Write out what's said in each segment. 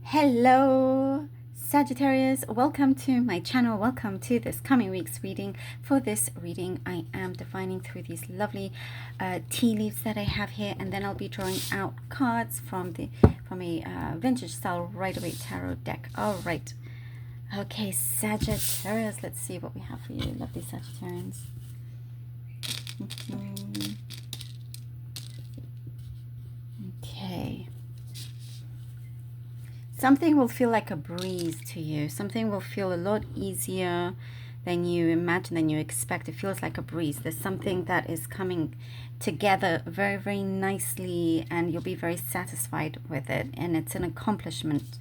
Hello, Sagittarius. Welcome to my channel. Welcome to this coming week's reading. For this reading, I am divining through these lovely tea leaves that I have here, and then I'll be drawing out cards from a vintage style Rider-Waite tarot deck. All right. Okay, Sagittarius. Let's see what we have for you, lovely Sagittarians. Okay. Something will feel like a breeze to you. Something will feel a lot easier than you imagine, than you expect. It feels like a breeze. There's something that is coming together very, very nicely, and you'll be very satisfied with it. And it's an accomplishment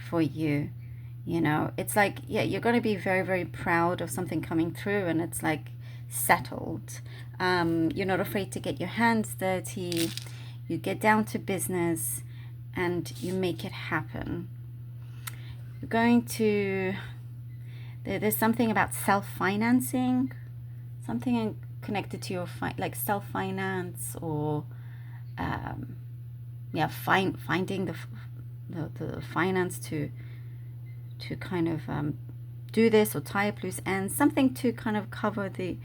for you. You know, it's like, yeah, you're going to be very, very proud of something coming through, and it's like settled. You're not afraid to get your hands dirty. You get down to business and you make it happen. You're going to, there's something about self-financing, something connected to your like self-finance, or yeah, finding the finance to kind of do this, or tie up loose ends, something to kind of cover the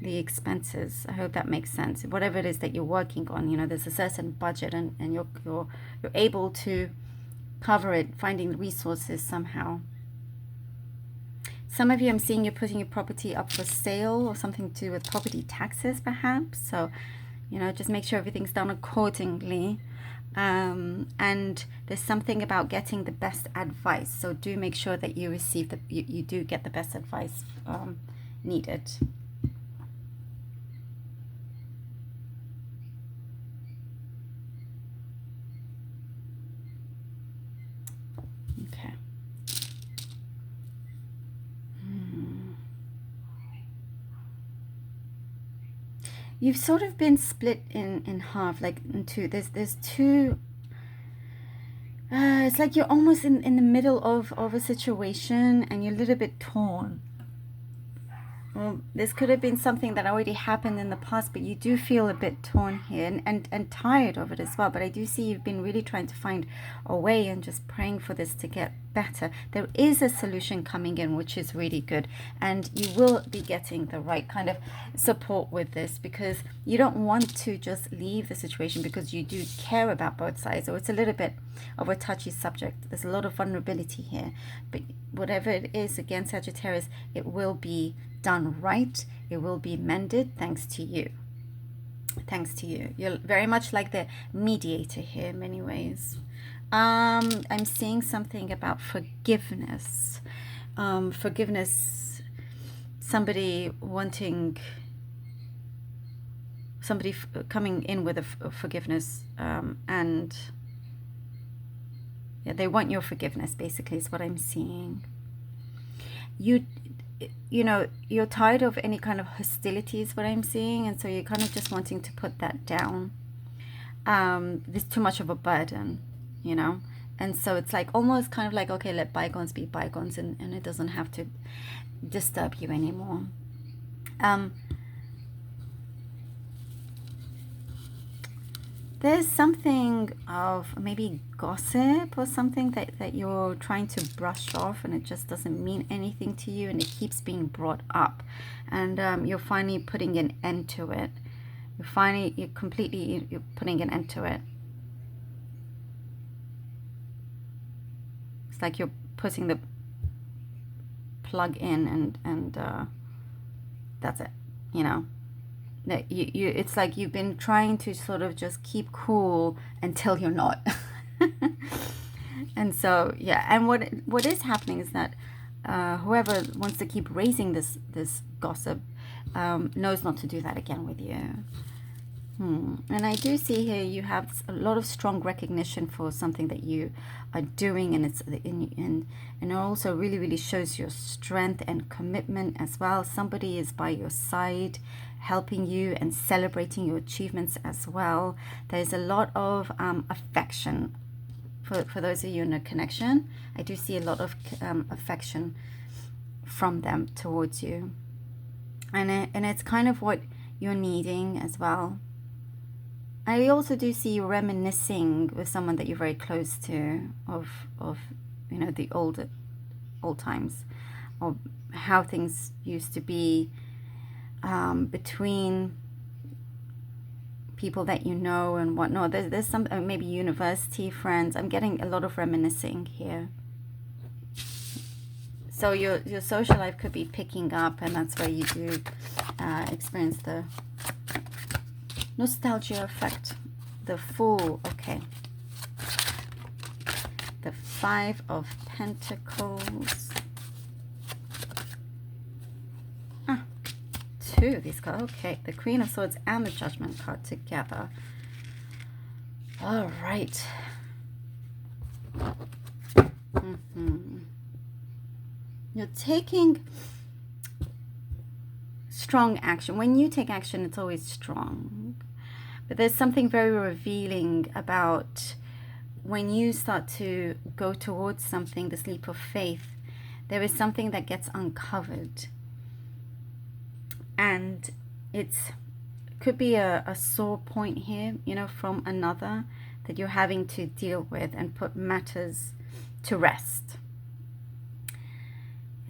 expenses. I hope that makes sense. Whatever it is that you're working on, you know, there's a certain budget, and you're able to cover it, finding the resources somehow. Some of you, I'm seeing you're putting your property up for sale, or something to do with property taxes perhaps. So, you know, just make sure everything's done accordingly. And there's something about getting the best advice. So do make sure that you receive you do get the best advice needed. Okay. You've sort of been split in half, like in two. There's two. It's like you're almost in the middle of a situation, and you're a little bit torn. Well, this could have been something that already happened in the past, but you do feel a bit torn here, and tired of it as well. But I do see you've been really trying to find a way and just praying for this to get better. There is a solution coming in, which is really good, and you will be getting the right kind of support with this, because you don't want to just leave the situation, because you do care about both sides. So it's a little bit of a touchy subject. There's a lot of vulnerability here, but whatever it is, again, Sagittarius, it will be done right. It will be mended thanks to you. Thanks to you. You're very much like the mediator here in many ways. I'm seeing something about forgiveness. Forgiveness, somebody wanting, somebody coming in with a forgiveness, and yeah, they want your forgiveness, basically, is what I'm seeing. You know, you're tired of any kind of hostilities, what I'm seeing, and so you're kind of just wanting to put that down. There's too much of a burden, you know, and so it's like almost kind of like, okay, let bygones be bygones, and it doesn't have to disturb you anymore. There's something of maybe gossip or something that you're trying to brush off, and it just doesn't mean anything to you, and it keeps being brought up, and you're finally putting an end to it. You're putting an end to it. It's like you're putting the plug in, and that's it, you know. That it's like you've been trying to sort of just keep cool until you're not. And so, yeah, and what is happening is that whoever wants to keep raising this gossip knows not to do that again with you. And I do see here you have a lot of strong recognition for something that you are doing, and and it also really, really shows your strength and commitment as well. Somebody is by your side, helping you and celebrating your achievements as well. There's a lot of affection for those of you in a connection. I do see a lot of affection from them towards you, and it's kind of what you're needing as well. I also do see you reminiscing with someone that you're very close to of you know, the old times, or how things used to be between people that you know and whatnot. There's some maybe university friends. I'm getting a lot of reminiscing here. So your social life could be picking up, and that's where you do experience the nostalgia effect. The Fool, okay. The 5 of Pentacles. Ah, 2 of these cards. Okay, the Queen of Swords and the Judgment card together. All right. You're taking strong action. When you take action, it's always strong. But there's something very revealing about when you start to go towards something, this leap of faith. There is something that gets uncovered. And it could be a sore point here, you know, from another that you're having to deal with and put matters to rest.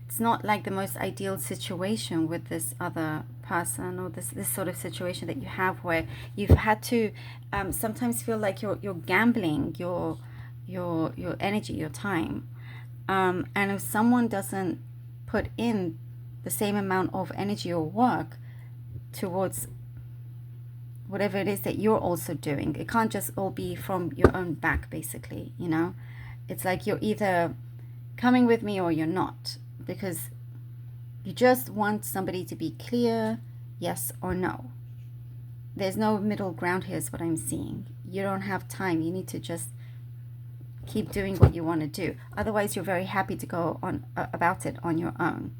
It's not like the most ideal situation with this other person, or this sort of situation that you have where you've had to sometimes feel like you're gambling your energy, your time, and if someone doesn't put in the same amount of energy or work towards whatever it is that you're also doing, it can't just all be from your own back, basically, you know. It's like you're either coming with me or you're not, because you just want somebody to be clear, yes or no. There's no middle ground here is what I'm seeing. You don't have time. You need to just keep doing what you want to do. Otherwise, you're very happy to go on about it on your own.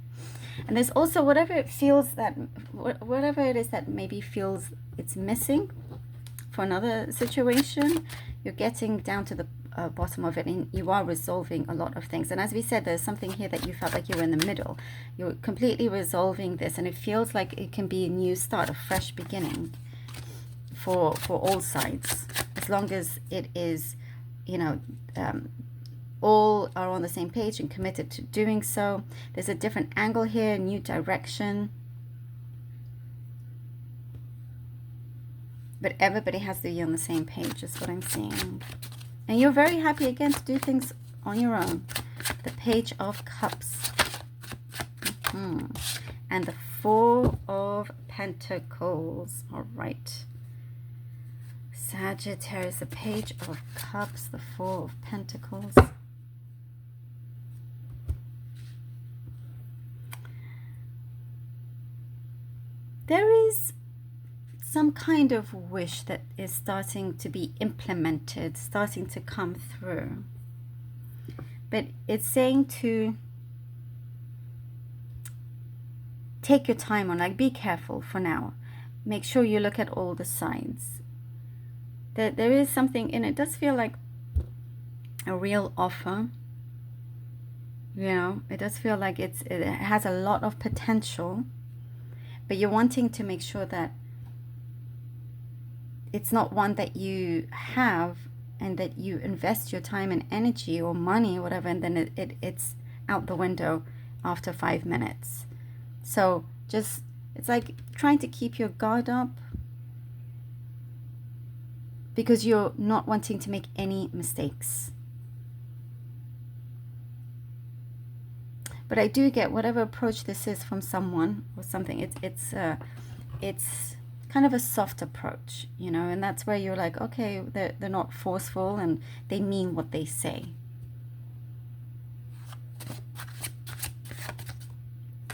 And there's also whatever it feels that, whatever it is that maybe feels it's missing for another situation, you're getting down to the bottom of it, and you are resolving a lot of things. And as we said, there's something here that you felt like you were in the middle. You're completely resolving this, and it feels like it can be a new start, a fresh beginning for all sides, as long as it is, you know, all are on the same page and committed to doing so. There's a different angle here, a new direction. But everybody has to be on the same page, is what I'm seeing. And you're very happy, again, to do things on your own. The Page of Cups. And the 4 of Pentacles. All right. Sagittarius, the Page of Cups, the 4 of Pentacles. There is some kind of wish that is starting to be implemented, starting to come through. But it's saying to take your time on, like, be careful for now. Make sure you look at all the sides. There is something, and it does feel like a real offer. You know, it does feel like it has a lot of potential, but you're wanting to make sure that it's not one that you have and that you invest your time and energy or money or whatever, and then it's out the window after 5 minutes. So just, it's like trying to keep your guard up, because you're not wanting to make any mistakes. But I do get whatever approach this is from someone or something, it's kind of a soft approach, you know, and that's where you're like, okay, they're not forceful and they mean what they say.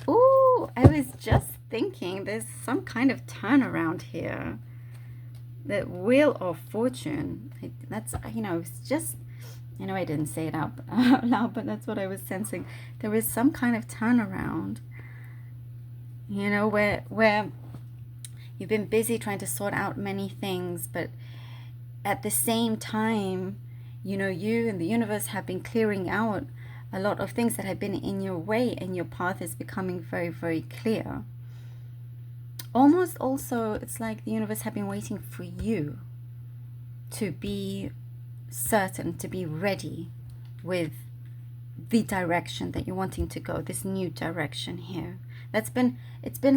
Ooh, I was just thinking there's some kind of turnaround here. The Wheel of Fortune, that's, you know, it's just, you know, I didn't say it out loud, but that's what I was sensing. There is some kind of turnaround, you know, where you've been busy trying to sort out many things, but at the same time, you know, you and the universe have been clearing out a lot of things that have been in your way, and your path is becoming very, very clear. Almost also, it's like the universe have been waiting for you to be certain, to be ready with the direction that you're wanting to go, this new direction here. It's been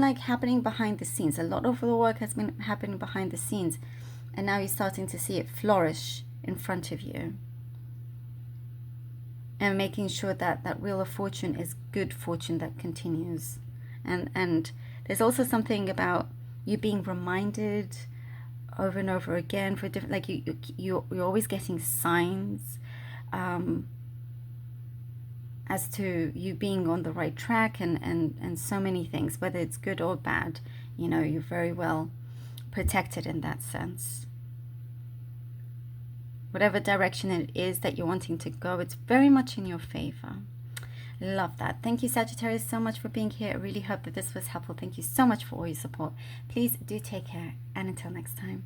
like happening behind the scenes. A lot of the work has been happening behind the scenes, and now you're starting to see it flourish in front of you, and making sure that that wheel of fortune is good fortune that continues. And there's also something about you being reminded over and over again for different, like you're always getting signs as to you being on the right track, and so many things, whether it's good or bad. You know, you're very well protected in that sense. Whatever direction it is that you're wanting to go, it's very much in your favor. Love that. Thank you, Sagittarius, so much for being here. I really hope that this was helpful. Thank you so much for all your support. Please do take care, and until next time.